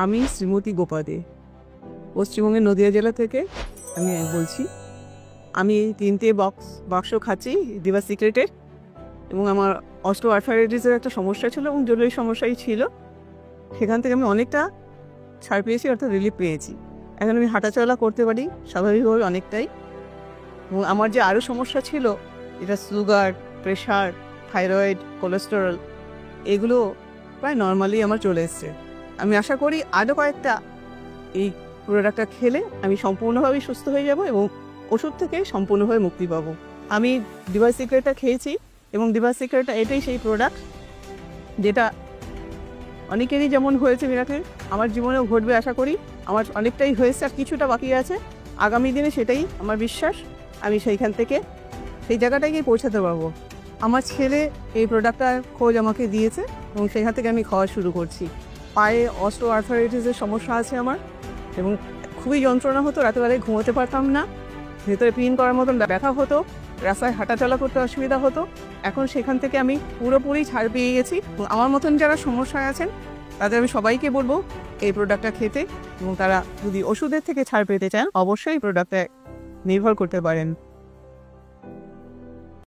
আমি শ্রীমতী গোপাদে, পশ্চিমবঙ্গের নদিয়া জেলা থেকে আমি বলছি। আমি এই 3টে বাক্স খাচ্ছি দিবা সিক্রেটের, এবং আমার অস্টিওআর্থ্রাইটিসের একটা সমস্যা ছিল এবং জরুরি সমস্যাই ছিল। সেখান থেকে আমি অনেকটা ছাড় পেয়েছি, অর্থাৎ রিলিফ পেয়েছি। এখন আমি হাঁটাচলা করতে পারি স্বাভাবিকভাবে অনেকটাই। এবং আমার যে আরও সমস্যা ছিল, এটা সুগার, প্রেশার, থাইরয়েড, কোলেস্টেরল, এগুলো প্রায় নর্মালি আমার চলে এসছে। আমি আশা করি আরও কয়েকটা এই প্রোডাক্টটা খেলে আমি সম্পূর্ণভাবে সুস্থ হয়ে যাব এবং ওষুধ থেকে সম্পূর্ণভাবে মুক্তি পাবো। আমি দিবা সিক্রেটটা খেয়েছি এবং দিবা সিক্রেটটা এটাই সেই প্রোডাক্ট যেটা অনেকেরই যেমন হয়েছে মিরাকেল, আমার জীবনেও ঘটবে আশা করি। আমার অনেকটাই হয়েছে, আর কিছুটা বাকি আছে। আগামী দিনে সেটাই আমার বিশ্বাস, আমি সেইখান থেকে সেই জায়গাটায় গিয়ে পৌঁছাতে পারবো। আমার ছেলে এই প্রোডাক্টটার খোঁজ আমাকে দিয়েছে এবং সেখান থেকে আমি খাওয়া শুরু করছি। পায়ে অস্টিওআর্থ্রাইটিসের সমস্যা আছে আমার, এবং খুবই যন্ত্রণা হতো, রাতেবেলায় ঘুমোতে পারতাম না, ভেতরে পিন করার মতন ব্যথা হতো, রাস্তায় হাঁটাচলা করতে অসুবিধা হতো। এখন সেখান থেকে আমি পুরোপুরি ছাড় পেয়ে গেছি। আমার মতন যারা সমস্যায় আছেন তাদের আমি সবাইকে বলবো এই প্রোডাক্টটা খেতে, এবং তারা যদি ওষুধের থেকে ছাড় পেতে চান অবশ্যই এই প্রোডাক্টে নির্ভর করতে পারেন।